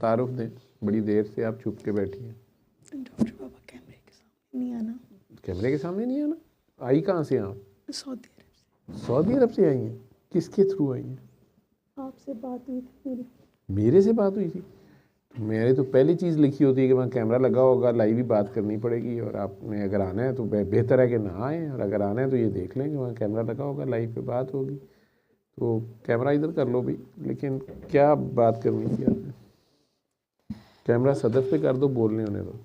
तारुफ दें, बड़ी देर से आप छुप के बैठी हैं। डॉक्टर बाबा कैमरे के सामने नहीं आना। कैमरे के सामने नहीं आना? आई कहाँ से आप? सऊदी अरब से। सऊदी अरब से आई हैं? किसके थ्रू आई हैं? आपसे बात हुई थी मेरी। मेरे से बात हुई थी? मेरे तो पहली चीज़ लिखी होती है कि वहाँ कैमरा लगा होगा, लाइव ही बात करनी पड़ेगी, और आपने अगर आना है तो बेहतर है कि ना आए, और अगर आना है तो ये देख लें कि वहाँ कैमरा लगा होगा, लाइव पे बात होगी, तो कैमरा इधर कर लो भाई। लेकिन क्या बात करनी थी आपने? कैमरा सदफ पे कर दो, बोलने होने दो।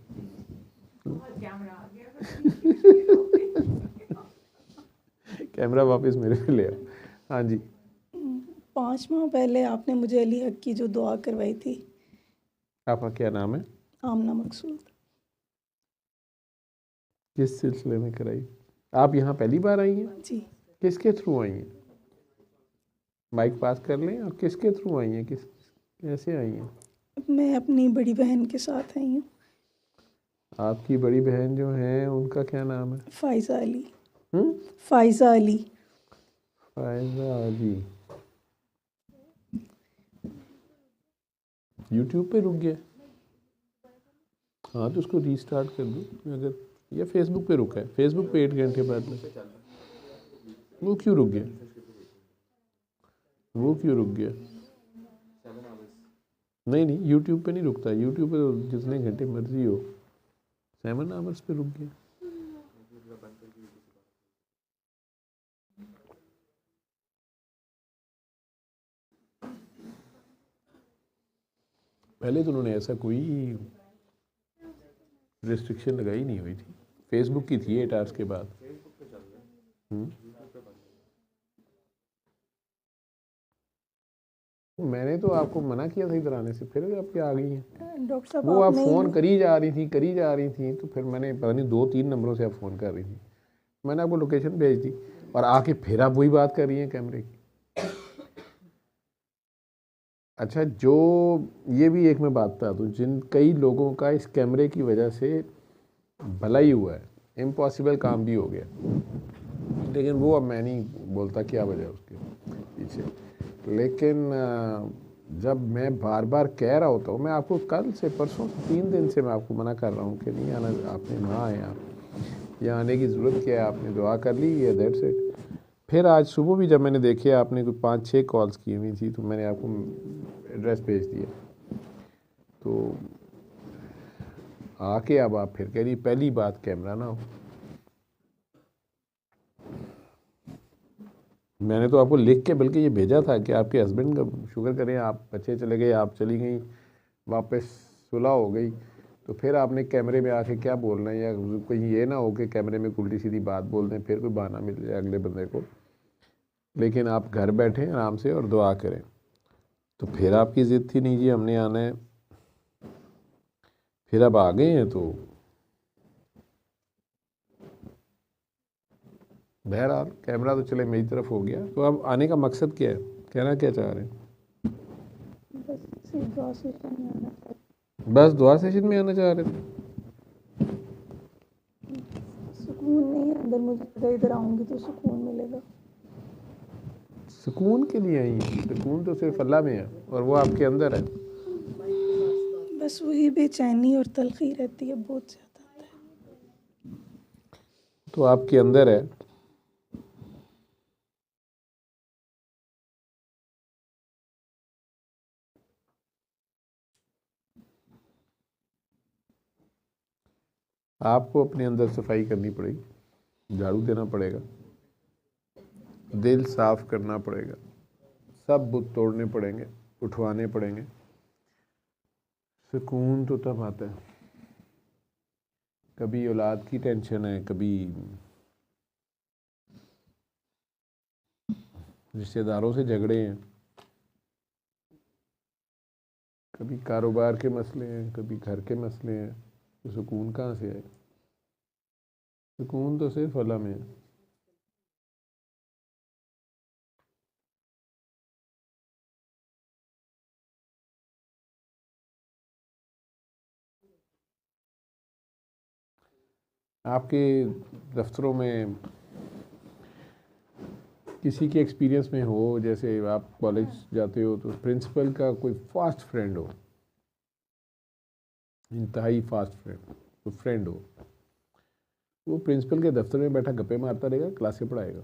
कैमरा वापस मेरे पे ले आओ। हाँ जी। 5 माह पहले आपने मुझे अली हक की जो दुआ करवाई थी। आपका क्या नाम है? आमना मकसूद। किस सिलसिले में कराई? आप यहाँ पहली बार आई हैं? जी। किसके थ्रू आई हैं? माइक पास कर लें। और किसके थ्रू आई हैं, कैसे आई हैं? मैं अपनी बड़ी बहन के साथ आई हूँ। आपकी बड़ी बहन जो है उनका क्या नाम है? फ़ाइज़ा अली। फ़ाइज़ा अली। फ़ाइज़ा अली। यूट्यूब पे रुक गया? हाँ तो उसको रीस्टार्ट कर दो अगर, या फेसबुक पे रुका है। फेसबुक पे 8 घंटे बाद में वो क्यों रुक गया? वो क्यों रुक गया? नहीं नहीं, यूट्यूब पे नहीं रुकता। यूट्यूब पे तो जितने घंटे मर्जी हो। 7 आवर्स पे रुक गया। पहले तो उन्होंने ऐसा कोई रिस्ट्रिक्शन लगाई नहीं हुई थी। फेसबुक की थी 8 आवर्स के बाद। मैंने तो आपको मना किया था इधर आने से, फिर आप आ गई हैं। डॉक्टर साहब वो आप फ़ोन करी जा रही थी, तो फिर मैंने पता नहीं 2-3 नंबरों से आप फ़ोन कर रही थी। मैंने आपको लोकेशन भेज दी, और आके फिर आप वही बात कर रही हैं कैमरे की। अच्छा, जो ये भी एक मैं बात बता दूँ, जिन कई लोगों का इस कैमरे की वजह से भला ही हुआ है, इम्पॉसिबल काम भी हो गया, लेकिन वो अब मैं नहीं बोलता क्या वजह उसके पीछे। लेकिन जब मैं बार बार कह रहा होता हूँ, मैं आपको कल से परसों 3 दिन से मैं आपको मना कर रहा हूँ कि नहीं आना, आपने ना आए, आप यहाँ आने की ज़रूरत क्या है, आपने दुआ कर ली है, दैट्स इट। फिर आज सुबह भी जब मैंने देखे आपने कोई 5-6 कॉल्स की हुई थी, तो मैंने आपको एड्रेस भेज दिया। तो आके अब आप फिर कह रही पहली बात कैमरा ना हो। मैंने तो आपको लिख के बल्कि ये भेजा था कि आपके हस्बैंड का शुक्र करें, आप बच्चे चले गए, आप चली गई, वापस सुलह हो गई, तो फिर आपने कैमरे में आके क्या बोलना है, या कहीं ये ना हो कि कैमरे में उल्टी सीधी बात बोल दें, फिर कोई बहाना मिल जाए अगले बंदे को। लेकिन आप घर बैठें आराम से और दुआ करें। तो फिर आपकी ज़िद थी नहीं जी हमने आना है, फिर अब आ गए हैं, तो बहरहाल कैमरा तो चले मेरी तरफ हो गया। तो अब आने का मकसद क्या है, कहना क्या चाह रहे हैं? बस दुआ सेशन में आना चाह रहे थे? सुकून नहीं है अंदर मुझे, इधर आऊँगी तो सुकून मिलेगा। सुकून के लिए आई हैं? सुकून तो सिर्फ अल्लाह में है, और वो आपके अंदर है। बस वही बेचैनी और तलखी रहती है बहुत ज़्यादा। तो आपके अंदर है। आपको अपने अंदर सफाई करनी पड़ेगी, झाड़ू देना पड़ेगा, दिल साफ करना पड़ेगा, सब बुत तोड़ने पड़ेंगे, उठवाने पड़ेंगे। सुकून तो तब आता है, कभी औलाद की टेंशन है, कभी रिश्तेदारों से झगड़े हैं, कभी कारोबार के मसले हैं, कभी घर के मसले हैं, तो सुकून कहाँ से आए? सुकून तो सिर्फ अल्लाह में है। आपके दफ्तरों में किसी के एक्सपीरियंस में हो, जैसे आप कॉलेज जाते हो तो प्रिंसिपल का कोई फास्ट फ्रेंड हो, इंतहाई फास्ट फ्रेंड, तो फ्रेंड हो, वो प्रिंसिपल के दफ्तर में बैठा गप्पे मारता रहेगा, क्लासें पढ़ाएगा,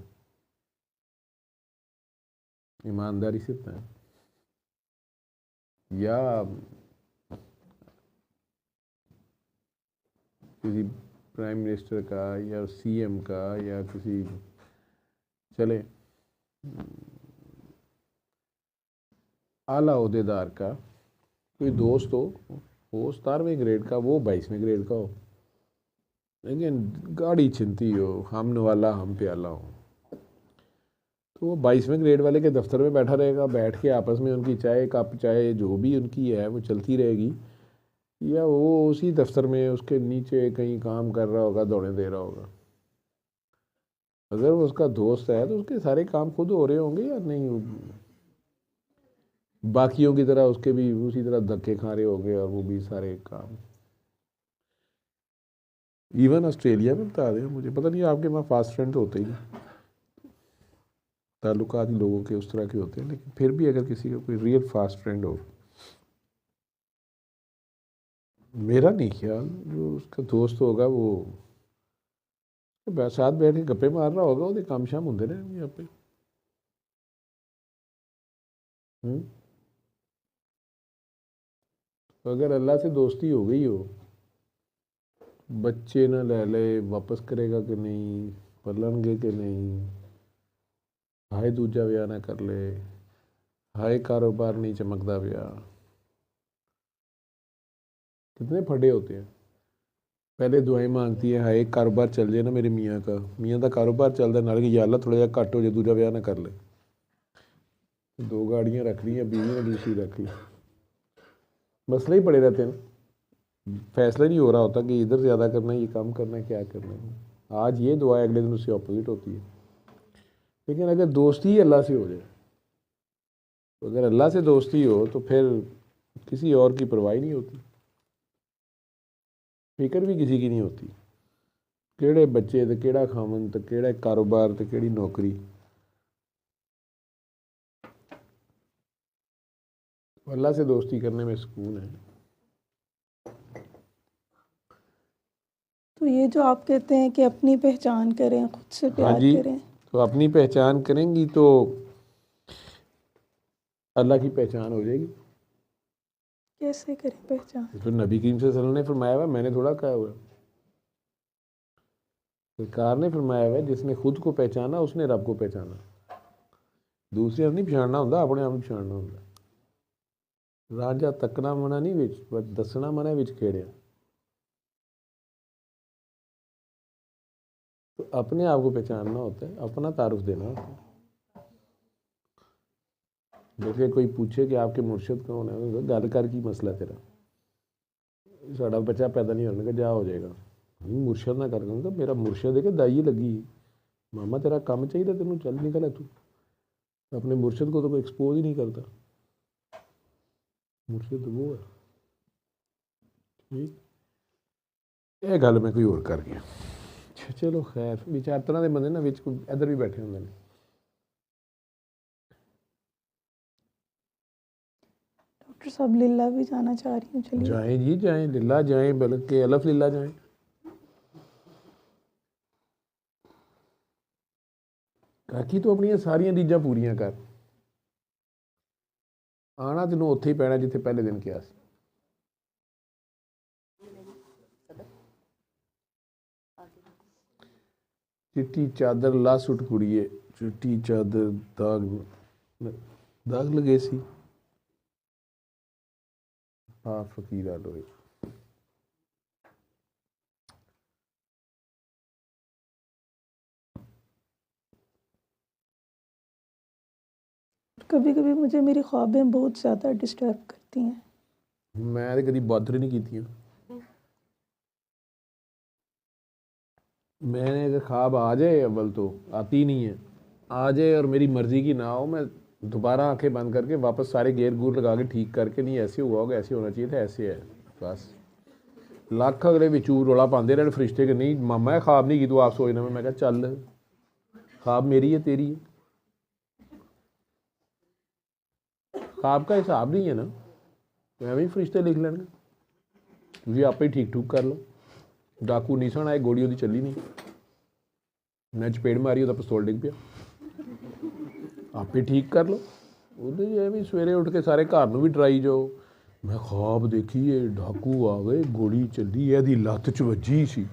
ईमानदारी से इतना है। या किसी प्राइम मिनिस्टर का या सीएम का या किसी चले आला ओहदेदार का कोई दोस्त हो 17वें ग्रेड का, वो 22वें ग्रेड का हो, लेकिन गाड़ी छिनती हो, हम वाला हम प्याला हो, तो वो 22वें ग्रेड वाले के दफ्तर में बैठा रहेगा, बैठ के आपस में उनकी चाय कप चाय जो भी उनकी है वो चलती रहेगी, या वो उसी दफ्तर में उसके नीचे कहीं काम कर रहा होगा, दौड़े दे रहा होगा। अगर वो उसका दोस्त है तो उसके सारे काम खुद हो रहे होंगे या नहीं, बाकियों की तरह उसके भी उसी तरह धक्के खा रहे होंगे और वो भी सारे काम। इवन ऑस्ट्रेलिया में बता दें, मुझे पता नहीं आपके वहाँ फास्ट फ्रेंड तो होते ही नहीं, ताल्लुकात ही लोगों के उस तरह के होते हैं, लेकिन फिर भी अगर किसी का कोई रियल फास्ट फ्रेंड हो, मेरा नहीं ख्याल, जो उसका दोस्त होगा वो साथ बैठ के गप्पे मार रहा होगा, वो काम शाम होंगे रहेंगे यहाँ पे। तो अगर अल्लाह से दोस्ती हो गई हो, बच्चे ना ले ले, वापस करेगा कि नहीं, पलनगे कि नहीं, हाय दूजा ब्याह ना कर ले, हाय कारोबार नहीं चमकदा ब्याह, कितने फटे होते हैं। पहले दुआएं मांगती है, हाय कारोबार चल जाए ना मेरे मियाँ का कारोबार चलता नाल कि या अल्लाह थोड़ा जिहा घट हो जाए, दूजा ब्याह ना कर ले। 2 गाड़ियाँ रख ली हैं, बीवी ने दूसरी रख ली, मसले ही पड़े रहते हैं, फैसला नहीं हो रहा होता कि इधर ज़्यादा करना है, ये कम करना है, क्या करना है। आज ये दुआ है, अगले दिन उससे ऑपोजिट होती है। लेकिन अगर दोस्ती ही अल्लाह से हो जाए, तो अगर अल्लाह से दोस्ती हो तो फिर किसी और की परवाह नहीं होती, फिक्र भी किसी की नहीं होती, केड़े बच्चे तो केड़ा खावन तो केड़ा कारोबार तो केड़ी नौकरी। अल्लाह से दोस्ती करने में सुकून है। तो ये जो आप कहते हैं कि अपनी पहचान करें, खुद से हाँ प्यार जी, करें, तो अपनी पहचान करेंगी तो अल्लाह की पहचान हो जाएगी। कैसे करें पहचान? तो नबी करीम सल्लल्लाहु अलैहि वसल्लम ने फरमाया हुआ, मैंने थोड़ा कहा हुआ, सरकार ने फरमाया हुआ, जिसने खुद को पहचाना उसने रब को पहचाना। दूसरे नहीं पछाणना होंदा, अपने आप पछाणना होंदा। रांझा तकना मना नहीं विच, बस दसना मना विच खेड़िया। तो अपने आप को पहचानना होता है, अपना तारुफ देना होता है। जैसे कोई पूछे कि आपके मुर्शद कौन है, गल कर की मसला तेरा, साड़ा बच्चा पैदा नहीं होने का जा हो जाएगा, मुर्शद ना कर कहूँगा मेरा मुर्शद है कि दाई लगी, मामा तेरा काम चाहिए तेन, चल निकल है तू। अपने मुर्शद को तो कोई एक्सपोज ही नहीं करता, मुर्शद वो है। ठीक, ये गल मैं कोई और कर गया। चलो खैर, विचार तरह के बंदे ना विच इधर भी बैठे होंगे। डॉक्टर साहब लिल्ला भी जाना चाह रही हूँ, चलिए। जाएं जी जाएं, लिल्ला जाएं, बल्कि अलफ लिल्ला जाएं। काकी तो अपनी सारिया चीज़ां पूरियां कर, आना तेनों उत्थे ही पैना जिथे पहले दिन किया सी। चिट्टी चादर ला सुट कुड़िए, चिट्टी चादर दाग लगे सी, हाँ फकीरा लोए। कभी कभी मुझे मेरी ख्वाबें बहुत ज़्यादा डिस्टर्ब करती हैं। मैं तो कभी बॉदर नहीं की। मैंने अगर ख्वाब आ जाए, अव्वल तो आती नहीं है, आ जाए और मेरी मर्ज़ी की ना हो, मैं दोबारा आंखें बंद करके वापस सारे गेयर गूर लगा के ठीक करके, नहीं ऐसे हुआ होगा, ऐसे होना चाहिए था, ऐसे है बस। लख अगले बिचू रौला पाते रहे फरिश्ते कि नहीं मामा ख्वाब नहीं की तू आप सोचना। मैं कहा चल ख्वाब मेरी है तेरी है, ख्वाब का हिसाब नहीं है ना, तो मैं भी फरिश्ते लिख लेंगे। ਤੁਸੀਂ ਆਪੇ ਠੀਕ ਠੂਕ ਕਰ ਲਓ। ਡਾਕੂ ਨਹੀਂ ਸਣ ਆਏ, ਗੋਲੀ ਉਹਦੀ ਚੱਲੀ ਨਹੀਂ, ਮੈਂ ਚਪੇੜ ਮਾਰੀ, ਉਹਦਾ ਪਿਸਤੌਲ ਡਿੱਗ ਪਿਆ। ਆਪੇ ਠੀਕ ਕਰ ਲਓ। ਉਹਦੇ ਇਹ ਵੀ ਸਵੇਰੇ ਉੱਠ ਕੇ ਸਾਰੇ ਘਰ ਨੂੰ ਵੀ ਡਰਾਈ ਜਾਓ। ਮੈਂ ख्वाब ਦੇਖੀਏ ਡਾਕੂ ਆ ਗਏ, ਗੋਲੀ ਚੱਲੀ, ਇਹਦੀ ਲੱਤ 'ਚ ਵੱਜੀ ਸੀ,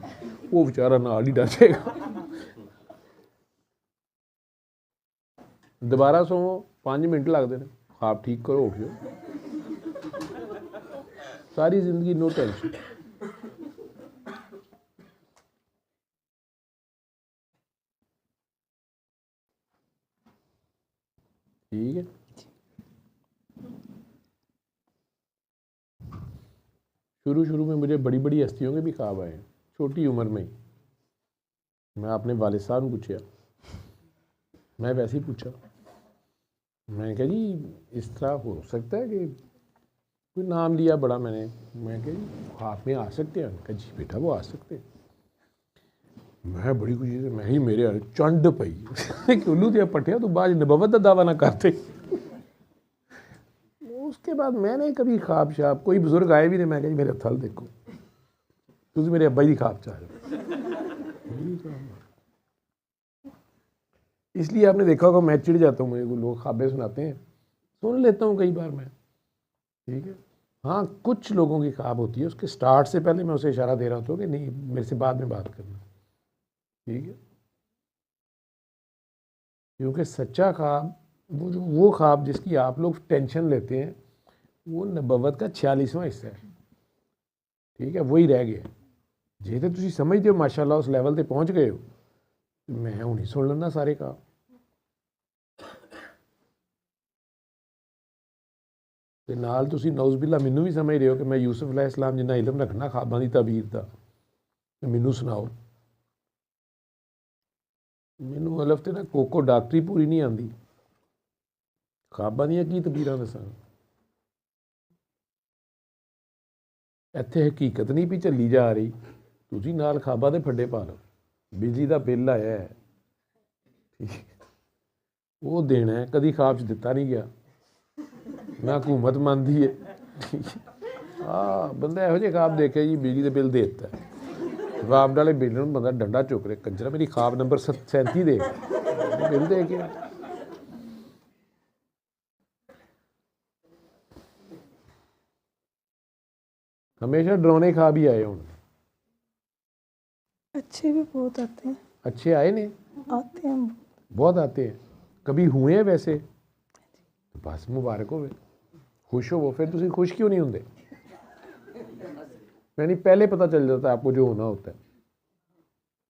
ਉਹ ਵਿਚਾਰਾ ਨਾਲ ਹੀ ਡਰ ਜਾਏਗਾ। ਦੁਬਾਰਾ ਸੋਵੋ, 5 ਮਿੰਟ ਲੱਗਦੇ ਨੇ, ख्वाब ठीक करो, उठ जाओ। सारी जिंदगी नो टेंशन। ठीक है। शुरू में मुझे बड़ी बड़ी हस्तियों के भी ख्वाब आए, छोटी उम्र में ही। मैं अपने वालिद साहब ने पूछा, मैं वैसे ही पूछा, मैं कहा जी इस तरह हो सकता है कि कोई नाम लिया बड़ा मैंने, मैं कहा जी ख्वाब में आ सकते हैं? कहा जी बेटा वो आ सकते हैं। मैं बड़ी खुशी से, मैं ही मेरे चंड पई उल्लू दिया पट्टिया तो बाद नबवत का दावा ना करते। उसके बाद मैंने कभी ख्वाब शाब, कोई बुजुर्ग आए भी नहीं, मैं कहा जी मेरे थल देखो, तुझे मेरे अब्बा जी ख्वाब चाह रहे। इसलिए आपने देखा होगा मैं चिढ़ जाता हूँ, मुझे लोग ख्वाबें सुनाते हैं, सुन लेता हूँ कई बार मैं। ठीक है। हाँ, कुछ लोगों की ख्वाब होती है, उसके स्टार्ट से पहले मैं उसे इशारा दे रहा होता हूँ कि नहीं मेरे से बाद में बात करना। ठीक है। क्योंकि सच्चा ख्वाब वो ख्वाब जिसकी आप लोग टेंशन लेते हैं, वो नबवत का 46वां हिस्सा है। ठीक है, वही रह गया। जे तो तुम समझते हो माशाल्लाह उस लैवल पर पहुँच गए हो, मैं हूँ नहीं सुन लेना सारे ख्वाब। ते नाल तुसी नौज़बिल्ला मैनू भी समझ रहे हो कि मैं यूसुफ अलैहिस्सलाम जिन्ना इलम रखना ख्वाबां दी ताबीर दा, मैनू सुनाओ। मैनू अलफ ते ना कोको डॉक्टरी पूरी नहीं आती, ख्वाबां दियां की तबीरां दसां। इत्थे हकीकत नहीं भी झल्ली जा रही, तुसी नाल ख्वाबां दे फड्डे पा लो। बिजली का बिल आया है, ठीक, वो देना है, कभी ख्वाब च दिता नहीं गया, ना हुकूमत मानती है। ठीक है। हाँ, बंदा यहो ਜਿਹੇ ख्वाब देखे जी बिजली का बिल दे दिता है, ख्वाब वाले बिल में बंदा डंडा चुक रहे, कंजरा मेरी ख्वाब नंबर 37 दे बिल दे के। हमेशा डरावने ख्वाब ही आए हूँ। अच्छे भी बहुत आते हैं। अच्छे आए ने? आते हैं, बहुत आते हैं। कभी हुए हैं वैसे? तो बस मुबारक हो, खुश हो। फिर तुम खुश क्यों नहीं होंगे? यानी पहले पता चल जाता है आपको जो होना होता है।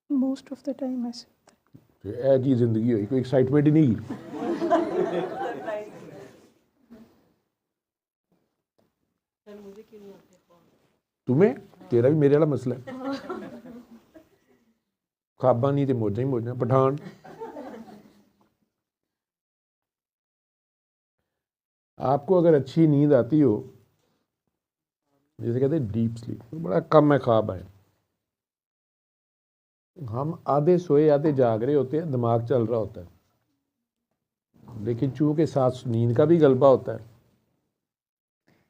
मोस्ट ऑफ द टाइम ऐसे होता है। तो ऐ की जिंदगी हुई, कोई एक्साइटमेंट ही नहीं। तुम्हें तेरा भी मेरे वाला मसला है, ख्वाबा नहीं तो मौजा ही मौजा। पठान आपको अगर अच्छी नींद आती हो, जैसे कहते हैं डीप स्लीप, तो बड़ा कम है ख्वाब आए। हम आधे सोए आधे जाग रहे होते हैं, दिमाग चल रहा होता है, लेकिन चूंकि साथ नींद का भी गलबा होता है,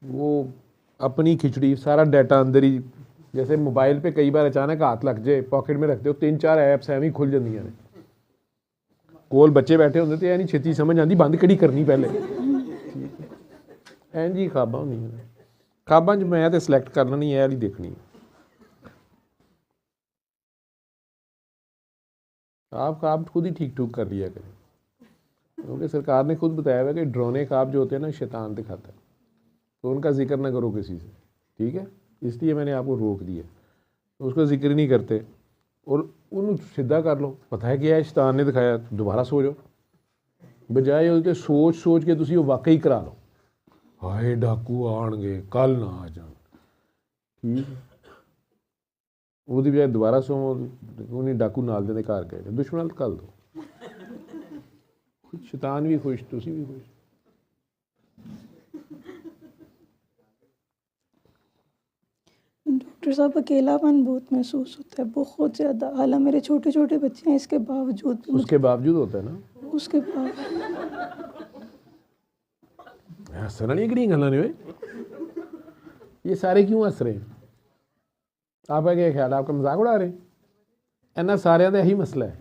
वो अपनी खिचड़ी सारा डाटा अंदर ही, जैसे मोबाइल पे कई बार अचानक हाथ लग जाए, पॉकेट में रखते हो 3-4 ऐप्स एवं खुल जांदियां ने, कोल बच्चे बैठे होंगे तो यह नहीं छेती समझ आती बंद किहड़ी करनी पहले। इंज ही ख्वाबां होंदियां ने। ख्वाबां च मैं तो सिलेक्ट करना नहीं, यह वाली देखनी। आप ख्वाब खुद ही ठीक ठूक कर लिया करें, क्योंकि सरकार ने खुद बताया हुआ कि डरावने ख्वाब जो होते हैं ना शैतान दिखाता है, तो उनका जिक्र ना करो किसी से। ठीक है, इसलिए मैंने आपको रोक दिया, तो उसका जिक्र नहीं करते और उन्हें सीधा कर लो। पता है क्या है शैतान ने दिखाया, तो दोबारा सो जाओ, बजाय उसके सोच सोच के तुम वाकई करा लो, हाय डाकू आएंगे कल ना आ जान। ठीक है, वो बजाय दोबारा सोवो, उन्हें डाकू नाल दे घर गए, दुश्मन नाल कल दो, शैतान भी खुश, तुसी भी खुश। डॉक्टर साहब अकेलापन बहुत महसूस होता है, बहुत ज़्यादा। हालांकि मेरे छोटे छोटे बच्चे हैं, इसके बावजूद भी उसके बावजूद होता है ना, उसके बाद हसन वाली गल्लां ने, ये सारे क्यों हस रहे हैं? आपका क्या ख्याल है? आपका मजाक उड़ा रहे हैं? इन्होंने सारे का यही मसला है,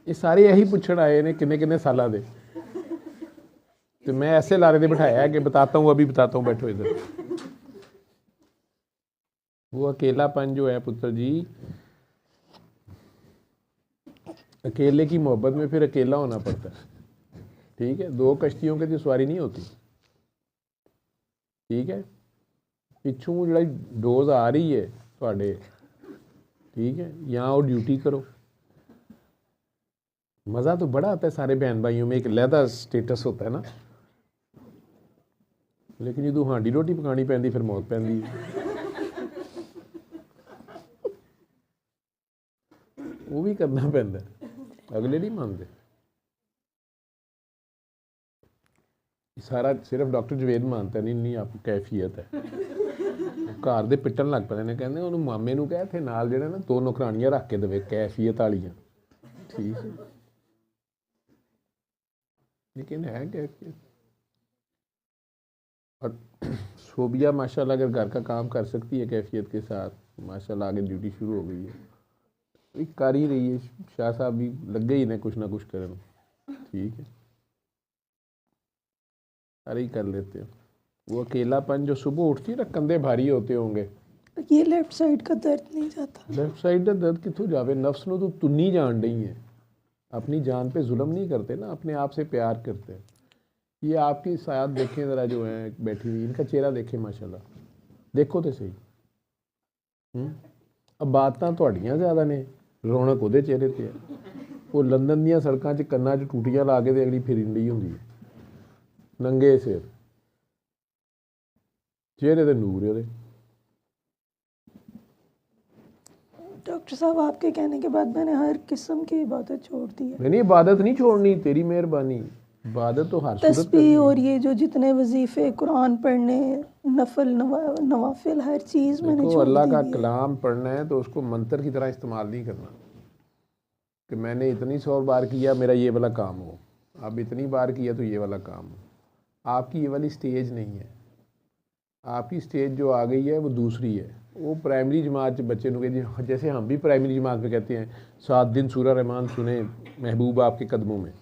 ये सारे यही पूछण आए ने किन्ने किन्ने सालों के, तो मैं ऐसे लारे ने बिठाया है कि बताता हूँ, अभी बताता हूँ, बैठो इधर। वो अकेलापन जो है पुत्र जी, अकेले की मोहब्बत में फिर अकेला होना पड़ता है, ठीक है। दो कश्तियों की सवारी नहीं होती, ठीक है। पिछू जी डोज आ रही है थोड़े, ठीक है, यहाँ वो ड्यूटी करो। मज़ा तो बड़ा आता है सारे बहन भाइयों में, एक लहदा स्टेटस होता है ना, लेकिन जो हांडी रोटी पकानी पैंदी फिर मौत पैंदी है। वो भी करना पैंदा, अगले नहीं मानते। सारा सिर्फ डॉक्टर जवेद मानता नहीं, नहीं आपको कैफियत है। घर दे पिटन लग पे ने, कहते उन्होंने मामे नूं कह थे नाल जेड़ा ना 2 नौकरानियां रख के देवे कैफियत वालियां, ठीक है। लेकिन है कैफियत। और सोबिया माशाल्लाह अगर घर का काम कर सकती है कैफियत के साथ, माशाल्लाह आगे ड्यूटी शुरू हो गई है, कर ही रही है। शाह साहब भी लगे ही ने कुछ ना कुछ करन, ठीक है, सारे ही कर लेते हैं। वो अकेलापन जो सुबह उठती है ना, कंधे भारी होते होंगे, ये लेफ्ट साइड का दर्द नहीं जाता। लेफ्ट साइड का दर्द कितों जावे? नफ्स नूं तो तुन्नी जान रही है, अपनी जान पे जुल्म नहीं करते ना, अपने आप से प्यार करते हैं। ये आपकी साथ देखें ज़रा, जो है बैठी हुई, इनका चेहरा देखें माशाल्लाह, देखो तो सही। अब बातां तुहाड़ियां ज़्यादा ने, रौनक उहदे चेहरे ते है। वो लंदन दीयां सड़कां 'च कन्नां 'च टूटियां ला के ते अगली फिरन डी हुंदी है, नंगे सिर, चेहरे ते नूर है उहदे। डॉक्टर साहब आपके कहने के बाद मैंने हर किस्म की इबादत छोड़ दी है। नहीं, इबादत नहीं छोड़नी, तेरी मेहरबानी। इबादत तो हर सूरत तस्बीह और ये जो जितने वजीफे, कुरान पढ़ने, नफल नवाफिल, हर चीज़ मैंने देखो, छोड़ अल्लाह दी का है। कलाम पढ़ना है तो उसको मंत्र की तरह इस्तेमाल नहीं करना कि मैंने इतनी 100 बार किया मेरा ये वाला काम हो, अब इतनी बार किया तो ये वाला काम हो। आपकी ये वाली स्टेज नहीं है, आपकी स्टेज जो आ गई है वो दूसरी है। वो प्राइमरी जमात बच्चे नु, जैसे हम भी प्राइमरी जमात में कहते हैं 7 दिन सूरह रहमान सुने महबूब आपके कदमों में,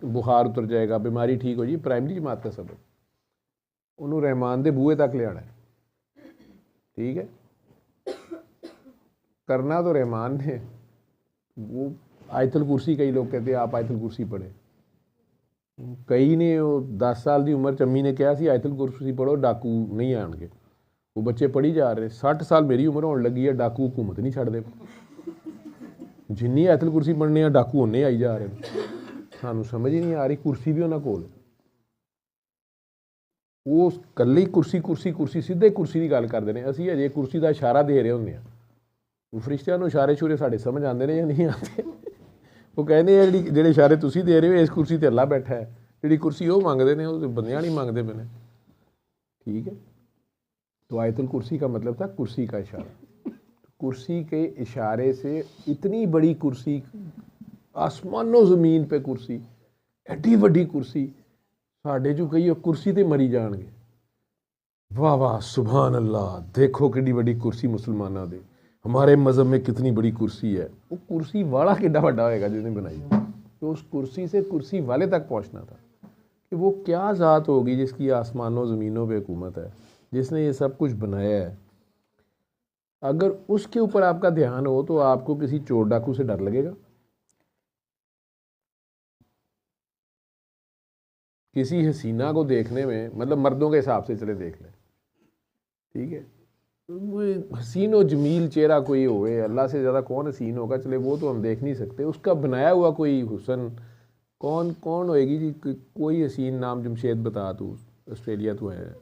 बुखार उतर जाएगा, बीमारी ठीक हो जाएगी, प्राइमरी जमात का सबक। उन्होंने रहमान दे बूहे तक ले आना है, ठीक है। करना तो रहमान ने। वो आयतुल कुर्सी, कई लोग कहते हैं आप आयतुल कुर्सी पढ़े, कई ने 10 साल की उम्र चम्मी ने कहा सी आयतुल कुर्सी पढ़ो डाकू नहीं आएंगे, वो बच्चे पढ़ी जा रहे। 60 साल मेरी उम्र होने लगी है, डाकू हुकूमत नहीं छड़ते, जिन्नी आयतुल कुर्सी पढ़ने हैं डाकू उन्ने आई जा रहे। सानू समझ ही नहीं आ रही, कुर्सी भी उन्होंने कोल, वो कल्ली कुर्सी कुर्सी कुर्सी सीधे कुर्सी की गल करते हैं, असीं अजे कुर्सी का इशारा दे रहे होंगे। वो फरिश्तिਆਂ ਨੂੰ इशारे शूरे साढ़े समझ आते हैं या नहीं आते? वो कहते हैं ਜਿਹੜੇ इशारे तुसीं दे रहे हो इस कुर्सी ते अल्लाह बैठा है, जिहड़ी कुर्सी वो मंगते हैं वो बंदियां नहीं मंगते पे, ठीक है। तो आयतुल कुर्सी का मतलब था कुर्सी का इशारा। कुर्सी के इशारे से इतनी बड़ी कुर्सी, आसमानों ज़मीन पे कुर्सी, एडी वड्डी कुर्सी, साढ़े जो कई कुर्सी ते मरी जाएंगे। वाह वाह सुभान अल्लाह, देखो कितनी बड़ी कुर्सी मुसलमानों दे, हमारे मज़हब में कितनी बड़ी कुर्सी है। वो कुर्सी वाला कितना बड़ा होएगा जिसने बनाई, तो उस कुर्सी से कुर्सी वाले तक पहुंचना था कि वो क्या ज़ात होगी जिसकी आसमानों ज़मीनों पे हुकूमत है, जिसने ये सब कुछ बनाया है। अगर उसके ऊपर आपका ध्यान हो तो आपको किसी चोर डाकू से डर लगेगा? किसी हसीना को देखने में, मतलब मर्दों के हिसाब से चले देख लें, ठीक है, हसीन और जमील चेहरा कोई होए, अल्लाह से ज़्यादा कौन हसीन होगा, चले वो तो हम देख नहीं सकते, उसका बनाया हुआ कोई हुसन कौन कौन होएगी जी? कोई हसीन नाम जमशेद बता, तू ऑस्ट्रेलिया तो है,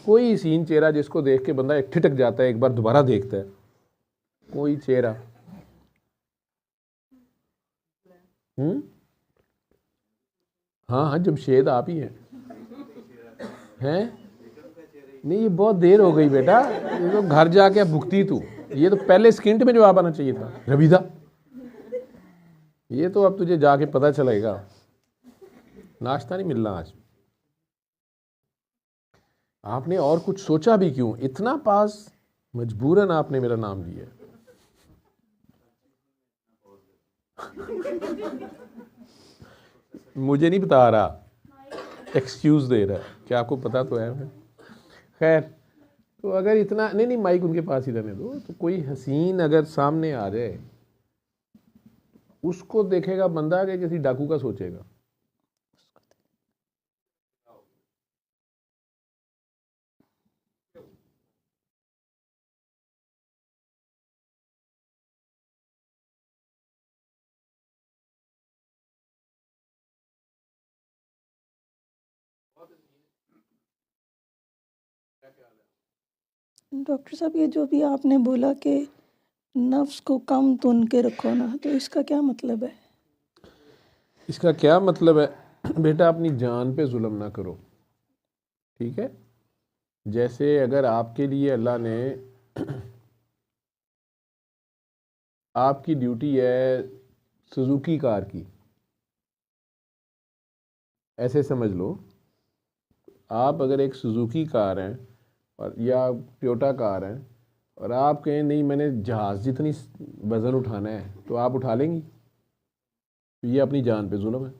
कोई हसीन चेहरा जिसको देख के बंदा एक ठिठक जाता है, एक बार दोबारा देखता है, कोई चेहरा? हाँ हाँ, जमशेद आप ही हैं? नहीं, ये बहुत देर हो गई बेटा, ये तो घर जाके भुगती तू, ये तो पहले स्किंट में जवाब आना चाहिए था रबीदा, ये तो अब तुझे जाके पता चलेगा। नाश्ता नहीं मिलना आज, आपने और कुछ सोचा भी क्यों? इतना पास मजबूरन आपने मेरा नाम लिया। मुझे नहीं बता रहा, एक्सक्यूज दे रहा है कि आपको पता तो है। खैर, तो अगर इतना नहीं माइक उनके पास ही रहने दो। तो कोई हसीन अगर सामने आ जाए, उसको देखेगा बंदा कि किसी डाकू का सोचेगा। डॉक्टर साहब, ये जो भी आपने बोला कि नफ्स को कम तुन के रखो ना, तो इसका क्या मतलब है? इसका क्या मतलब है? बेटा, अपनी जान पे जुल्म ना करो, ठीक है? जैसे अगर आपके लिए अल्लाह ने आपकी ड्यूटी है सुजुकी कार की, ऐसे समझ लो, आप अगर एक सुजुकी कार हैं और या टोयोटा कार हैं और आप कहें नहीं मैंने जहाज़ जितनी वज़न उठाना है, तो आप उठा लेंगी? ये अपनी जान पे जुल्म है।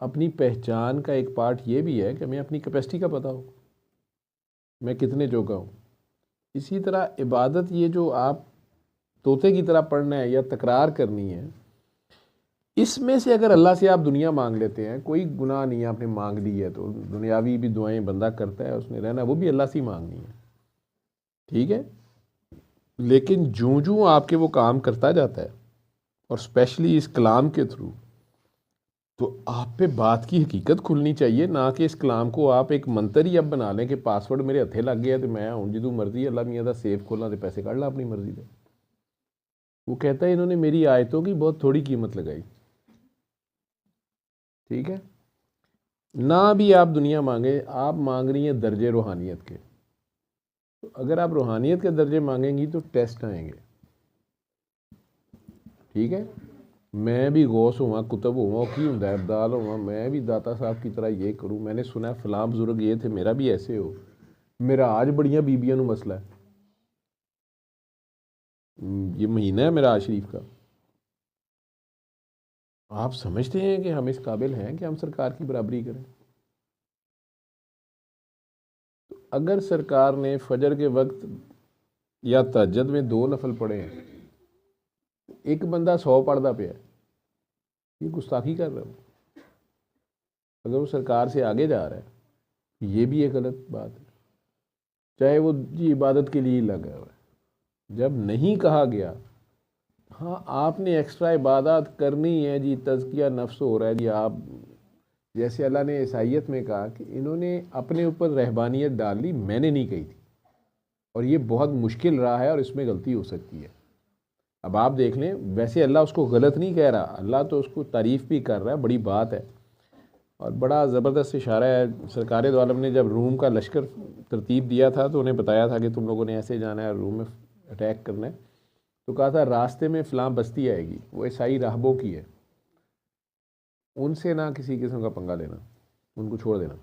अपनी पहचान का एक पार्ट ये भी है कि हमें अपनी कैपेसिटी का पता हो, मैं कितने जोगा हूँ। इसी तरह इबादत, ये जो आप तोते की तरह पढ़ना है या तकरार करनी है, इसमें से अगर अल्लाह से आप दुनिया मांग लेते हैं, कोई गुनाह नहीं है, आपने मांग ली है तो दुनियावी भी दुआएं बंदा करता है, उसने रहना वो भी अल्लाह से ही मांगनी है, ठीक है? लेकिन जूं जूं आपके वो काम करता जाता है, और स्पेशली इस कलाम के थ्रू, तो आप पे बात की हकीकत खुलनी चाहिए, ना कि इस कलाम को आप एक मंत्र ही अब बना लें कि पासवर्ड मेरे हथे लग गया तो मैं हूँ जी, तू मर्जी अल्लाह मियाँ का सेफ खोलना तो पैसे कढ़ ला अपनी मर्जी से। वो कहता है इन्होंने मेरी आयतों की बहुत थोड़ी कीमत लगाई, ठीक है? ना भी आप दुनिया मांगे, आप मांग रही हैं दर्जे रूहानियत के। तो अगर आप रूहानियत के दर्जे मांगेंगी तो टेस्ट आएंगे, ठीक है? मैं भी गौस हुआ, कुतुब हुआ, की हुंदा है, अब्दाल हुआ, मैं भी दाता साहब की तरह ये करूँ, मैंने सुना है फलां बुजुर्ग ये थे, मेरा भी ऐसे हो, मेरा आज बड़ियाँ बीबियां नू मसला है। ये महीना है मेरा आज शरीफ का। आप समझते हैं कि हम इस काबिल हैं कि हम सरकार की बराबरी करें? अगर सरकार ने फजर के वक्त या तहज्जुद में 2 नफल पढ़े हैं, एक बंदा 100 पढ़ता पे है, ये गुस्ताखी कर रहा है। अगर वो सरकार से आगे जा रहा है, ये भी एक गलत बात है, चाहे वो जी इबादत के लिए ही लगा हुआ है। जब नहीं कहा गया, हाँ आपने एक्स्ट्रा इबादत करनी है जी, तज़किया नफ्स हो रहा है जी, आप जैसे अल्लाह ने ईसाइयत में कहा कि इन्होंने अपने ऊपर रहबानियत डाल ली, मैंने नहीं कही थी, और ये बहुत मुश्किल रहा है और इसमें गलती हो सकती है। अब आप देख लें, वैसे अल्लाह उसको गलत नहीं कह रहा, अल्लाह तो उसको तारीफ़ भी कर रहा है, बड़ी बात है, और बड़ा ज़बरदस्त इशारा है। सरकार दो आलम ने जब रूम का लश्कर तरतीब दिया था तो उन्हें बताया था कि तुम लोगों ने ऐसे जाना है, रूम में अटैक करना है, तो कहा था रास्ते में फ़लाँ बस्ती आएगी, वो ईसाई राहबों की है, उनसे ना किसी किस्म का पंगा लेना, उनको छोड़ देना,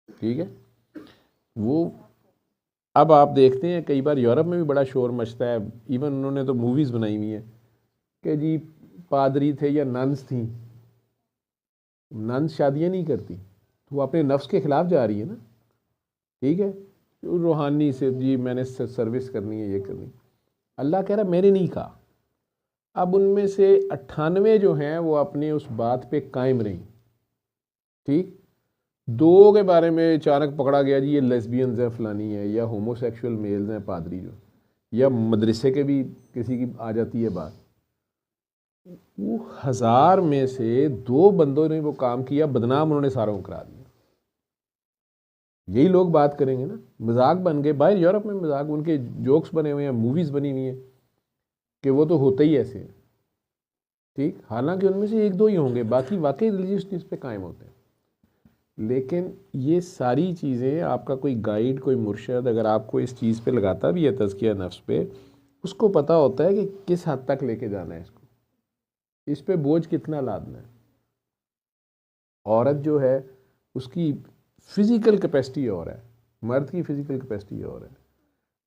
ठीक है? वो अब आप देखते हैं कई बार यूरोप में भी बड़ा शोर मचता है, इवन उन्होंने तो मूवीज़ बनाई हुई हैं कि जी पादरी थे या नन्स थी, नन्स शादियाँ नहीं करती, तो वो अपने नफ्स के ख़िलाफ़ जा रही है ना, ठीक है? तो रूहानी से जी मैंने सर्विस करनी है, ये करनी। अल्लाह कह रहा मैंने नहीं कहा। अब उनमें से 98 जो हैं वो अपनी उस बात पे कायम रहीं, ठीक? 2 के बारे में अचानक पकड़ा गया जी ये लेस्बियंस हैं, फलानी है, या होमोसेक्सुअल मेल्स हैं पादरी जो, या मदरसे के भी किसी की आ जाती है बात। वो 1000 में से 2 बंदों ने वो काम किया, बदनाम उन्होंने सारों को करा दिया। यही लोग बात करेंगे ना, मजाक बन गए। बाहर यूरोप में मजाक, उनके जोक्स बने हुए हैं, मूवीज़ बनी हुई हैं कि वो तो होते ही ऐसे हैं, ठीक? हालांकि उनमें से 1-2 ही होंगे, बाकी वाकई रिलीजियस चीज़ पे कायम होते हैं। लेकिन ये सारी चीज़ें आपका कोई गाइड, कोई मुर्शद अगर आपको इस चीज़ पे लगाता भी है, तज़किया नफ्स पे, उसको पता होता है कि किस हद तक लेके जाना है इसको, इस पे बोझ कितना लादना है। औरत जो है उसकी फिज़िकल कैपेसिटी और है, मर्द की फ़िज़िकल कैपेसिटी और है,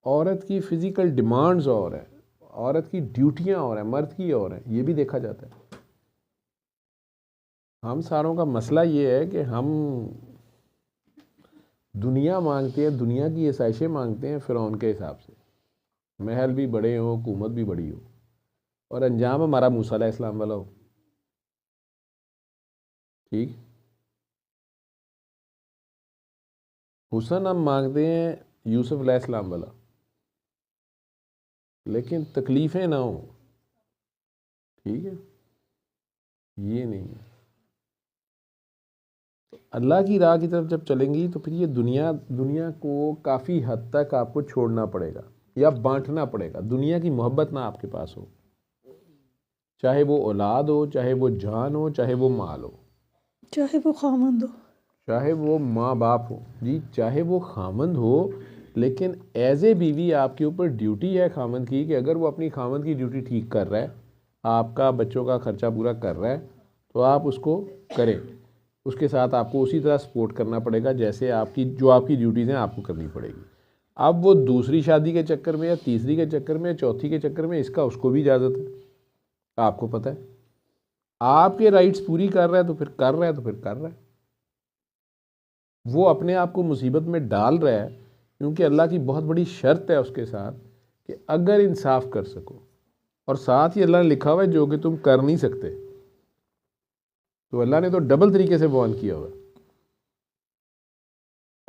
औरत की फ़िज़िकल डिमांड्स और है, औरत की ड्यूटियाँ और हैं, मर्द की और हैं, ये भी देखा जाता है। हम सारों का मसला ये है कि हम दुनिया मांगते हैं, दुनिया की आसाइशें मांगते हैं फ़िरौन के हिसाब से, महल भी बड़े हों, हुकूमत भी बड़ी हो, और अंजाम हमारा मूसा अलैहिस्सलाम वाला हो। ठीक, हुस्न हम मांगते हैं यूसुफ अलैहिस्सलाम वाला, लेकिन तकलीफ़ें ना हो। ठीक है, ये नहीं है। तो अल्लाह की राह की तरफ जब चलेंगी तो फिर ये दुनिया को काफ़ी हद तक आपको छोड़ना पड़ेगा या बांटना पड़ेगा। दुनिया की मोहब्बत ना आपके पास हो, चाहे वो औलाद हो, चाहे वो जान हो, चाहे वो माल हो, चाहे वो खामंद हो, चाहे वो माँ बाप हो जी, चाहे वो खामंद हो, लेकिन एज ए बीवी आपके ऊपर ड्यूटी है खामंद की कि अगर वो अपनी खामंद की ड्यूटी ठीक कर रहा है, आपका बच्चों का खर्चा पूरा कर रहा है, तो आप उसको करें। उसके साथ आपको उसी तरह सपोर्ट करना पड़ेगा जैसे आपकी ड्यूटीज़ हैं आपको करनी पड़ेगी। अब वो दूसरी शादी के चक्कर में या तीसरी के चक्कर में या चौथी के चक्कर में, इसका उसको भी इजाज़त है, आपको पता है। आपके राइट्स पूरी कर रहा है तो फिर कर रहा है, तो फिर कर रहा है। वो अपने आप को मुसीबत में डाल रहा है क्योंकि अल्लाह की बहुत बड़ी शर्त है उसके साथ कि अगर इंसाफ कर सको, और साथ ही अल्लाह ने लिखा हुआ है जो कि तुम कर नहीं सकते, तो अल्लाह ने तो डबल तरीके से वार्न किया हुआ है।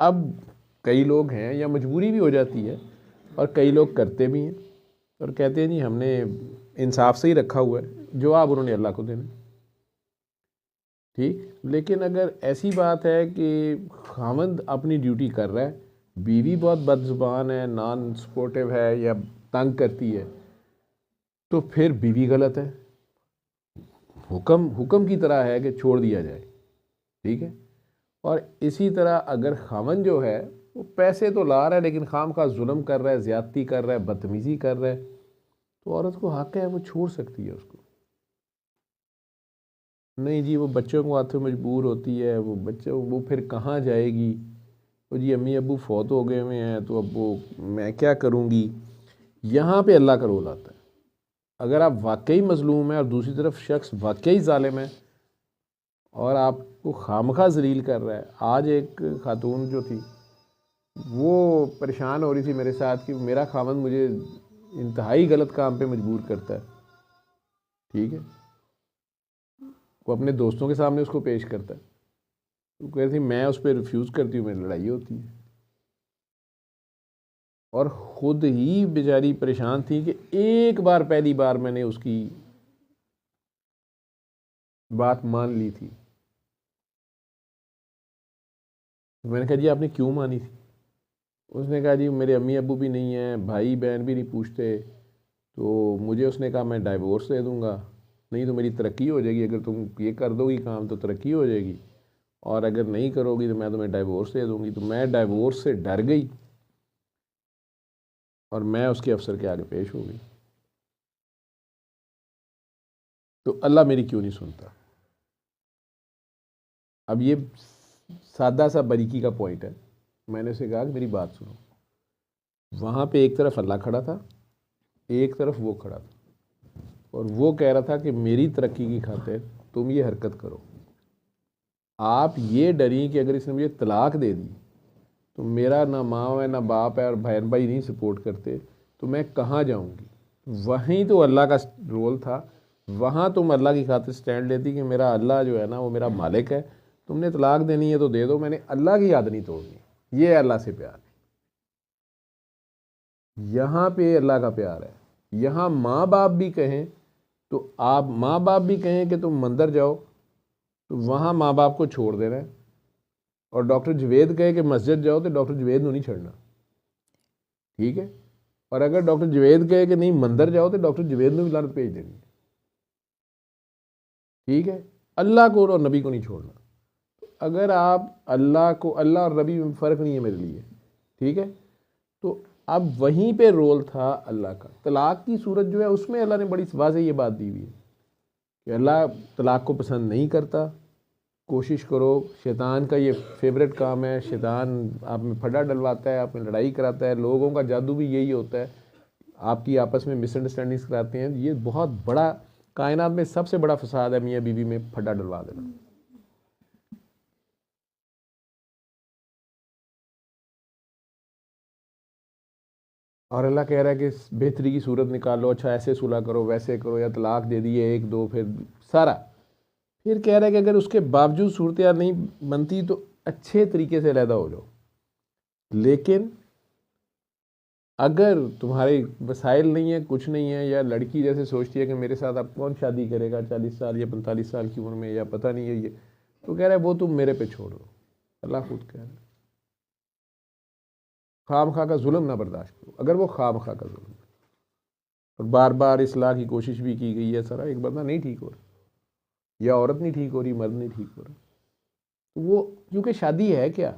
अब कई लोग हैं, या मजबूरी भी हो जाती है, और कई लोग करते भी हैं और कहते हैं जी हमने इंसाफ से ही रखा हुआ है, जवाब उन्होंने अल्लाह को देना। ठीक, लेकिन अगर ऐसी बात है कि खामद अपनी ड्यूटी कर रहा है, बीवी बहुत बदजुबान है, नॉन सपोर्टिव है या तंग करती है, तो फिर बीवी गलत है। हुक्म की तरह है कि छोड़ दिया जाए। ठीक है, और इसी तरह अगर खामन जो है वो पैसे तो ला रहा है लेकिन खाम खा जुल्म कर रहा है, ज़्यादती कर रहा है, बदतमीज़ी कर रहा है, तो औरत को हक है, वो छोड़ सकती है उसको। नहीं जी, वो बच्चों को आते मजबूर होती है, वो फिर कहाँ जाएगी, तो जी अम्मी अब्बू फौत हो गए हुए हैं, तो अब वो मैं क्या करूँगी। यहाँ पे अल्लाह का रोल आता है। अगर आप वाकई मजलूम हैं और दूसरी तरफ शख्स वाकई ज़ालिम है और आपको खामखा जलील कर रहा है। आज एक खातून जो थी वो परेशान हो रही थी मेरे साथ कि मेरा खामन मुझे इंतहाई गलत काम पे मजबूर करता है। ठीक है, वो अपने दोस्तों के सामने उसको पेश करता है, तो कह रही थी मैं उस पर रिफ्यूज़ करती हूँ, मेरी लड़ाई होती है। और ख़ुद ही बेचारी परेशान थी कि एक बार पहली बार मैंने उसकी बात मान ली थी। मैंने कहा जी आपने क्यों मानी थी। उसने कहा जी मेरे अम्मी अब्बू भी नहीं हैं, भाई बहन भी नहीं पूछते, तो मुझे उसने कहा मैं डाइवोर्स दे दूँगा, नहीं तो मेरी तरक्की हो जाएगी, अगर तुम ये कर दोगी काम तो तरक्की हो जाएगी, और अगर नहीं करोगी तो मैं तुम्हें डाइवोर्स दे दूँगी। तो मैं डाइवोर्स से डर गई और मैं उसके अफसर के आगे पेश हो गई। तो अल्लाह मेरी क्यों नहीं सुनता। अब ये सादा सा बारीकी का पॉइंट है। मैंने उसे कहा कि मेरी बात सुनो, वहाँ पे एक तरफ अल्लाह खड़ा था, एक तरफ वो खड़ा था, और वो कह रहा था कि मेरी तरक्की की खातिर तुम ये हरकत करो। आप ये डरी कि अगर इसने मुझे तलाक दे दी तो मेरा ना माँ है ना बाप है और बहन भाई नहीं सपोर्ट करते, तो मैं कहाँ जाऊँगी। वहीं तो अल्लाह का रोल था, वहाँ तुम अल्लाह की खातिर स्टैंड लेती कि मेरा अल्लाह जो है ना वो मेरा मालिक है, तुमने तलाक देनी है तो दे दो, मैंने अल्लाह की याद नहीं तोड़नी। ये अल्लाह से प्यार है, यहाँ पे अल्लाह का प्यार है। यहाँ माँ बाप भी कहें तो आप माँ बाप भी कहें कि तुम मंदिर जाओ, तो वहाँ माँ बाप को छोड़ देना है, और डॉक्टर जवेद कहे कि मस्जिद जाओ तो डॉक्टर जवेद को नहीं छोड़ना। ठीक है, और अगर डॉक्टर जवेद कहे कि नहीं मंदिर जाओ तो डॉक्टर जवेद ने भी लानत भेज देनी। ठीक है, अल्लाह को और नबी को नहीं छोड़ना। अगर आप अल्लाह और नबी में फ़र्क नहीं है मेरे लिए, ठीक है, तो अब वहीं पे रोल था अल्लाह का। तलाक की सूरत जो है उसमें अल्लाह ने बड़ी वाज़ेह ये बात दी हुई है कि अल्लाह तलाक को पसंद नहीं करता, कोशिश करो, शैतान का ये फेवरेट काम है, शैतान आप में फटा डलवाता है, आप में लड़ाई कराता है, लोगों का जादू भी यही होता है, आपकी आपस में मिसअंडरस्टैंडिंग्स कराते हैं। ये बहुत बड़ा, कायनात में सबसे बड़ा फसाद है मियाँ बीवी में फटा डलवा देना। और अल्लाह कह रहा है कि बेहतरी की सूरत निकालो, अच्छा ऐसे सुलह करो, वैसे करो, या तलाक दे दिए एक दो, फिर सारा, फिर कह रहा है कि अगर उसके बावजूद सूरत यार नहीं बनती तो अच्छे तरीके से अलहदा हो जाओ। लेकिन अगर तुम्हारे वसाइल नहीं है, कुछ नहीं है, या लड़की जैसे सोचती है कि मेरे साथ अब कौन शादी करेगा 40 साल या 45 साल की उम्र में, या पता नहीं है ये, तो कह रहा है वो तुम मेरे पे छोड़ दो। अल्लाह खुद कह रहा है खाम खा का जुल्म ना बर्दाश्त करो। अगर वो खाम खा का जुल्म, और बार बार इस्लाह की कोशिश भी की गई है, सारा एक बंदा नहीं ठीक हो रहा, या औरत नहीं ठीक हो रही, मर्द नहीं ठीक हो रहा, तो वो, क्योंकि शादी है क्या,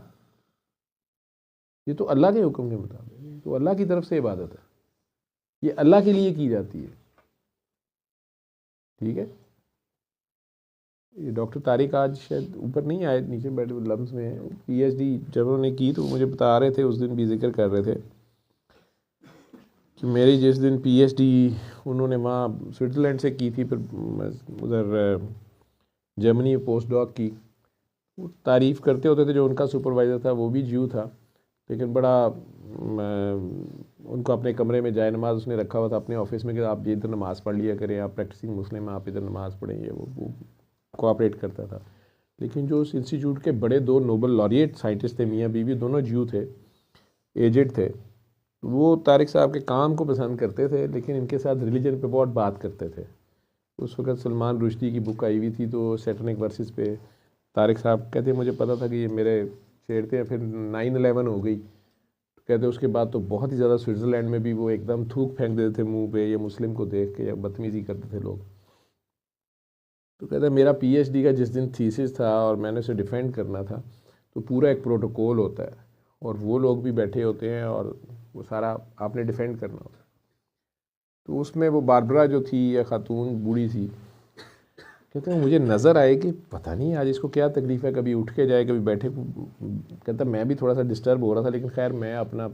ये तो अल्लाह के हुक्म के मुताबिक, तो अल्लाह की तरफ से इबादत है, ये अल्लाह के लिए की जाती है। ठीक है, ये डॉक्टर तारिक आज शायद ऊपर नहीं आए, नीचे बैठे लम्स में हैं, पीएचडी जब उन्होंने की तो मुझे बता रहे थे, उस दिन भी जिक्र कर रहे थे कि मेरी जिस दिन पीएचडी उन्होंने वहाँ स्विट्ज़रलैंड से की थी, फिर उधर जर्मनी में पोस्ट डॉक की, वो तारीफ़ करते होते थे, जो उनका सुपरवाइज़र था वो भी ज्यू था, लेकिन बड़ा उनको अपने कमरे में जाए नमाज उसने रखा हुआ था अपने ऑफिस में कि आप ये इधर नमाज़ पढ़ लिया करें, आप प्रैक्टिसिंग मुस्लिम आप इधर नमाज़ पढ़ें, ये वो कोऑपरेट करता था। लेकिन जो उस इंस्टीट्यूट के बड़े दो नोबल लॉरिएट साइंटिस्ट थे, मियाँ बीवी, दोनों ज्यू थे, एजेड थे, वो तारिक साहब के काम को पसंद करते थे, लेकिन इनके साथ रिलीजन पे बहुत बात करते थे। उस वक्त सलमान रुश्दी की बुक आई हुई थी, तो सैटनिक वर्सेस पे तारिक साहब कहते मुझे पता था कि ये मेरे छेड़ते हैं। फिर 9/11 हो गई, तो कहते उसके बाद तो बहुत ही ज़्यादा स्विट्ज़रलैंड में भी वो एकदम थूक फेंक देते थे मुंह पे, ये मुस्लिम को देख के, या बदतमीज़ी करते थे लोग। तो कहते मेरा पीएचडी का जिस दिन थीसिस था और मैंने उसे डिफेंड करना था, तो पूरा एक प्रोटोकॉल होता है और वो लोग भी बैठे होते हैं और वो सारा आपने डिफेंड करना होता है। तो उसमें वो बारबरा जो थी, या खातून बूढ़ी सी, कहते हैं मुझे नज़र आए कि पता नहीं आज इसको क्या तकलीफ़ है, कभी उठ के जाए कभी बैठे। कहता मैं भी थोड़ा सा डिस्टर्ब हो रहा था, लेकिन खैर मैं अपना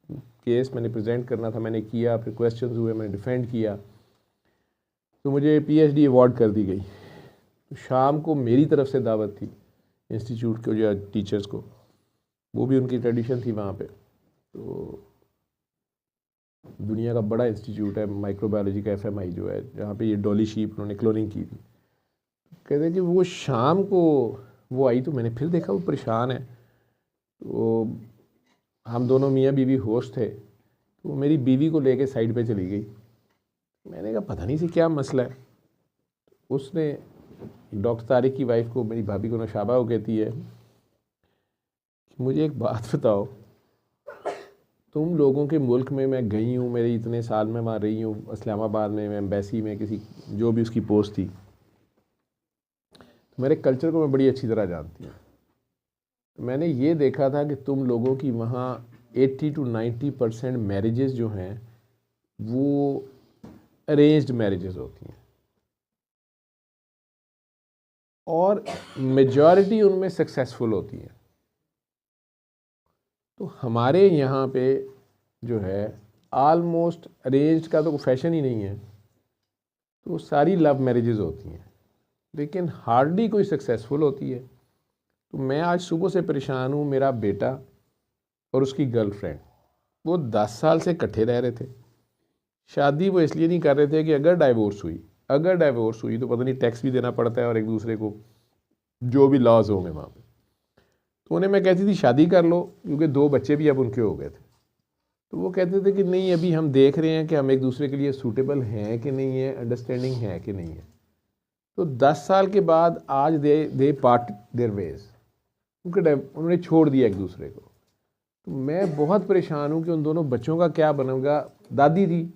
केस मैंने प्रेजेंट करना था, मैंने किया, फिर क्वेश्चंस हुए, मैंने डिफेंड किया, तो मुझे पीएचडी अवार्ड कर दी गई। तो शाम को मेरी तरफ से दावत थी इंस्टीट्यूट के जो टीचर्स को, वो भी उनकी ट्रेडिशन थी वहाँ पे। तो दुनिया का बड़ा इंस्टीट्यूट है माइक्रोबायोलॉजी का, एफएमआई जो है, जहाँ पे ये डॉली शीप उन्होंने क्लोनिंग की थी। कहते हैं कि वो शाम को वो आई, तो मैंने फिर देखा वो परेशान है। तो हम दोनों मियाँ बीवी होस्ट थे, तो वो मेरी बीवी को लेके साइड पे चली गई। मैंने कहा पता नहीं सी क्या मसला है। उसने डॉक्टर तारिक की वाइफ को, मेरी भाभी को, नशाबा को कहती है मुझे एक बात बताओ, तुम लोगों के मुल्क में मैं गई हूँ, मेरे इतने साल में वहाँ रही हूँ, इस्लामाबाद में, मैं एम्बेसी में, किसी जो भी उसकी पोस्ट थी, मेरे कल्चर को मैं बड़ी अच्छी तरह जानती हूँ। तो मैंने ये देखा था कि तुम लोगों की वहाँ 80 to 90% मैरिजेस जो हैं वो अरेंज्ड मैरिजेस होती हैं, और मेजॉरिटी उनमें सक्सेसफुल होती हैं। तो हमारे यहाँ पे जो है आलमोस्ट अरेंज्ड का तो फैशन ही नहीं है, तो सारी लव मैरिजेस होती हैं, लेकिन हार्डली कोई सक्सेसफुल होती है। तो मैं आज सुबह से परेशान हूँ, मेरा बेटा और उसकी गर्लफ्रेंड, वो 10 साल से इकट्ठे रह रहे थे। शादी वो इसलिए नहीं कर रहे थे कि अगर डाइवोर्स हुई तो पता नहीं टैक्स भी देना पड़ता है और एक दूसरे को जो भी लॉज होंगे वहाँ पे। तो उन्हें मैं कहती थी शादी कर लो, क्योंकि 2 बच्चे भी अब उनके हो गए थे। तो वो कहते थे कि नहीं, अभी हम देख रहे हैं कि हम एक दूसरे के लिए सूटेबल हैं कि नहीं है, अंडरस्टैंडिंग है कि नहीं है। तो 10 साल के बाद आज दे पार्ट देयर वेज, उन्होंने छोड़ दिया एक दूसरे को। तो मैं बहुत परेशान हूँ कि उन दोनों बच्चों का क्या बनेगा। दादी थी,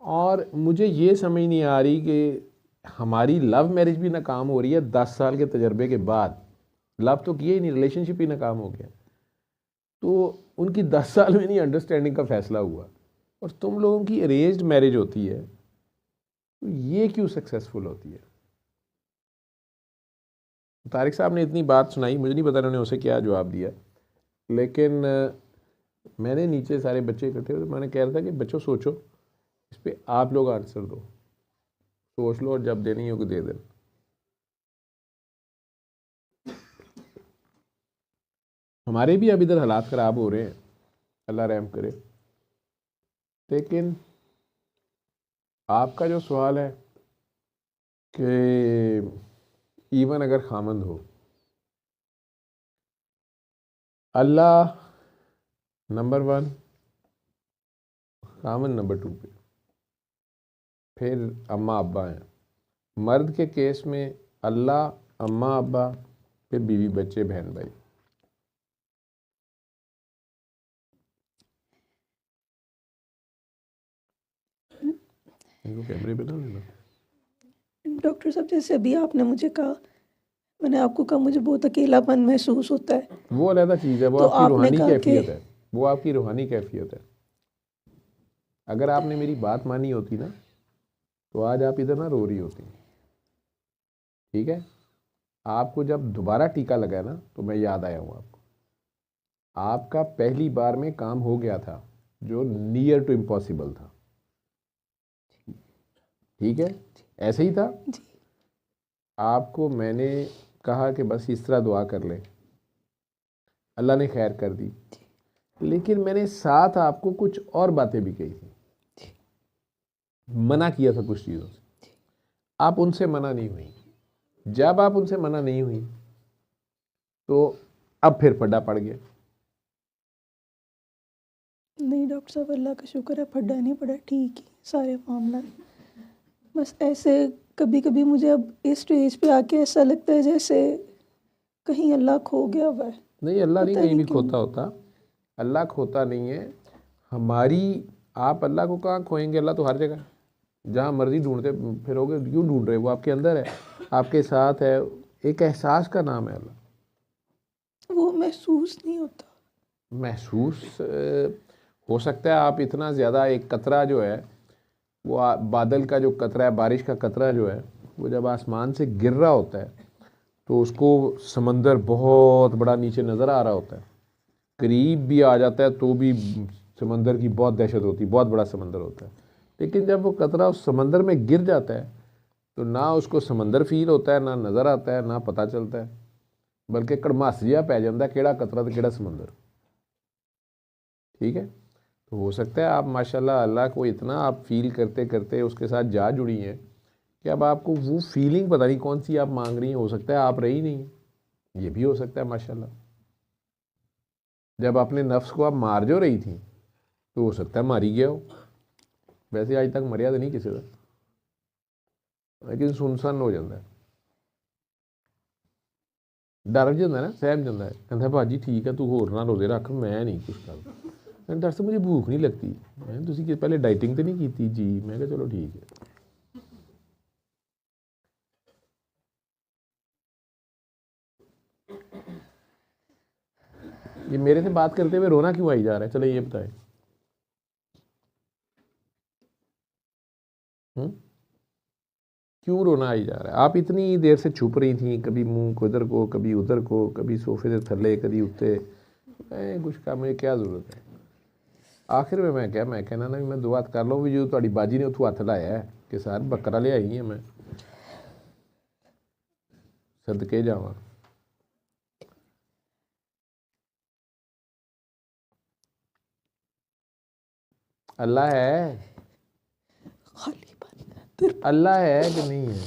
और मुझे ये समझ नहीं आ रही कि हमारी लव मैरिज भी नाकाम हो रही है 10 साल के तजर्बे के बाद। लव तो किया ही नहीं, रिलेशनशिप ही नाकाम हो गया। तो उनकी 10 साल में नहीं अंडरस्टैंडिंग का फैसला हुआ, और तुम लोगों की अरेंज्ड मैरिज होती है, तो ये क्यों सक्सेसफुल होती है? तारिक साहब ने इतनी बात सुनाई, मुझे नहीं पता उन्होंने उसे क्या जवाब दिया, लेकिन मैंने नीचे सारे बच्चे इकट्ठे हुए, मैंने कह रहा था कि बच्चों सोचो, इस पर आप लोग आंसर दो, सोच लो और जब देनी हो दे देना। हमारे भी अब इधर हालात ख़राब हो रहे हैं, अल्लाह रहम करे, लेकिन आपका जो सवाल है कि इवन अगर खामंद हो, अल्लाह नंबर 1, खामंद नंबर 2 पे, फिर अम्मा अब्बा हैं। मर्द के केस में अल्लाह, अम्मा अब्बा, फिर बीवी बच्चे बहन भाई। इनको कैमरे पे ना लेना। डॉक्टर साहब जैसे अभी आपने मुझे कहा, मैंने आपको कहा मुझे बहुत अकेलापन महसूस होता है, वो अलग चीज़ है, वो तो आपकी आपने रूहानी कहा कि कैफियत है, वो आपकी रूहानी कैफियत है। अगर आपने मेरी बात मानी होती ना, तो आज आप इधर ना रो रही होती। ठीक है, आपको जब दोबारा टीका लगा ना, तो मैं याद आया हूँ आपको, आपका पहली बार में काम हो गया था जो नियर टू इम्पॉसिबल था। ठीक है, ऐसे ही था। जी आपको मैंने कहा कि बस इस तरह दुआ कर ले, अल्लाह ने खैर कर दी, लेकिन मैंने साथ आपको कुछ और बातें भी कही थी, मना किया था कुछ चीज़ों से, आप उनसे मना नहीं हुई। जब आप उनसे मना नहीं हुई, तो अब फिर पड्डा पड़ गया। नहीं डॉक्टर साहब, अल्लाह का शुक्र है, फड्डा नहीं पड़ा, ठीक है सारे मामला। बस ऐसे कभी कभी मुझे अब इस स्टेज पे आके ऐसा लगता है जैसे कहीं अल्लाह खो गया हुआ है। नहीं, अल्लाह नहीं पता कहीं नहीं भी क्यों। खोता होता, अल्लाह खोता नहीं है। हमारी, आप अल्लाह को कहाँ खोएंगे, अल्लाह तो हर जगह है। जहाँ मर्जी ढूंढते फिरोगे, क्यों ढूंढ रहे, वो आपके अंदर है, आपके साथ है। एक एहसास का नाम है अल्लाह। वो महसूस नहीं होता। महसूस हो सकता है, आप इतना ज़्यादा, एक कतरा जो है वो बादल का जो कतरा है, बारिश का कतरा जो है, वो जब आसमान से गिर रहा होता है, तो उसको समंदर बहुत बड़ा नीचे नज़र आ रहा होता है, करीब भी आ जाता है तो भी समंदर की बहुत दहशत होती है, बहुत बड़ा समंदर होता है। लेकिन जब वो कतरा उस समंदर में गिर जाता है, तो ना उसको समंदर फील होता है, ना नज़र आता है, ना पता चलता है, बल्कि कड़मास जिहा पै जाता है, केड़ा कतरा तो केड़ा समंदर। ठीक है, तो हो सकता है आप माशाल्लाह अल्लाह को इतना आप फील करते करते उसके साथ जा जुड़ी हैं कि अब आपको वो फीलिंग पता नहीं कौन सी आप मांग रही हैं, हो सकता है आप रही नहीं, ये भी हो सकता है माशाल्लाह। जब अपने नफ्स को आप मार जो रही थी, तो हो सकता है मारी गया हो। वैसे आज तक मरिया तो नहीं किसी का, लेकिन सुनसान हो जाता है, डर जाता है ना, सहम जाता है, कहता है भाजी ठीक है, तू होर ना रोजे रख, मैं नहीं कुछ कर। मैंने डर से मुझे भूख नहीं लगती, मैंने तुसी पहले डाइटिंग तो नहीं की जी, मैं कहा चलो ठीक है। ये मेरे से बात करते हुए रोना क्यों आई जा रहा है, चलो ये बताएं। क्यों रोना आई जा रहा है? आप इतनी देर से छुप रही थी, कभी मुंह को इधर को, कभी उधर को, कभी सोफे से थल्ले, कभी उत्ते। मैं कुछ का मुझे क्या जरूरत है? आखिर में मैं कहना ना, मैं दुआ कर लो भी, जो थोड़ी बाजी ने उथू हथ लाया है कि सार बकरा ले आई है, मैं सदके जावा। अल्लाह है, खाली बन अल्लाह है कि नहीं है?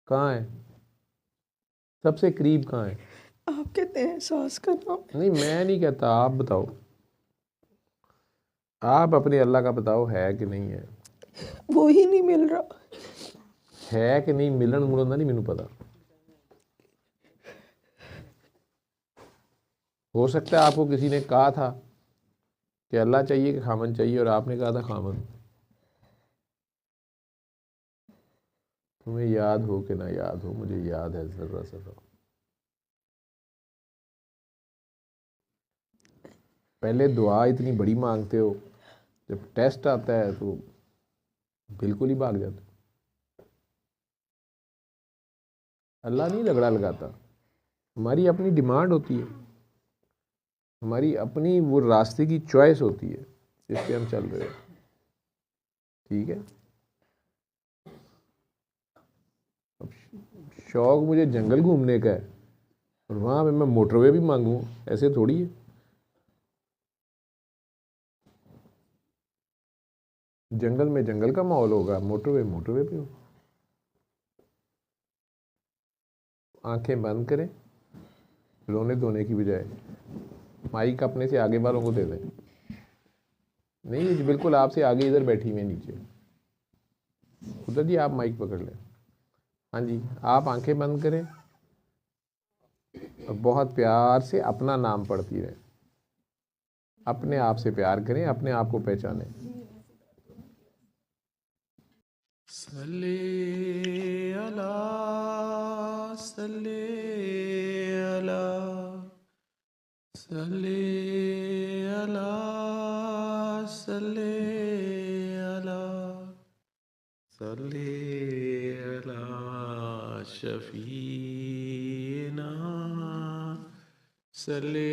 कहाँ है? सबसे करीब कहाँ है? आप कहते हैं एहसास का नाम नहीं, मैं नहीं कहता, आप बताओ, आप अपने अल्लाह का बताओ, है कि नहीं है? वो ही नहीं मिल रहा। है कि नहीं, मिलन मुलन का नहीं मैनू पता। हो सकता है आपको किसी ने कहा था कि अल्लाह चाहिए कि खामन चाहिए, और आपने कहा था खामन। तुम्हें याद हो कि ना याद हो, मुझे याद है जरा सा। पहले दुआ इतनी बड़ी मांगते हो, जब टेस्ट आता है तो बिल्कुल ही भाग जाते हो। अल्लाह नहीं झगड़ा लगाता, हमारी अपनी डिमांड होती है, हमारी अपनी वो रास्ते की चॉइस होती है जिस पे हम चल रहे हैं। ठीक है, अब शौक मुझे जंगल घूमने का है और वहाँ पे मैं मोटरवे भी मांगूँ, ऐसे थोड़ी है। जंगल में जंगल का माहौल होगा, मोटरवे मोटरवे पे हो। आंखें बंद करें, रोने धोने की बजाय माइक अपने से आगे वालों को दे दें। नहीं ये बिल्कुल आपसे आगे इधर बैठी हुई है नीचे, खुदा जी आप माइक पकड़ लें। हाँ जी, आप आंखें बंद करें और बहुत प्यार से अपना नाम पढ़ती रहें। अपने आप से प्यार करें, अपने आप को पहचानें। सल्ले अला सल्ले अला सल्ले अला सल्ले अला सल्ले अला शफीना सल्ले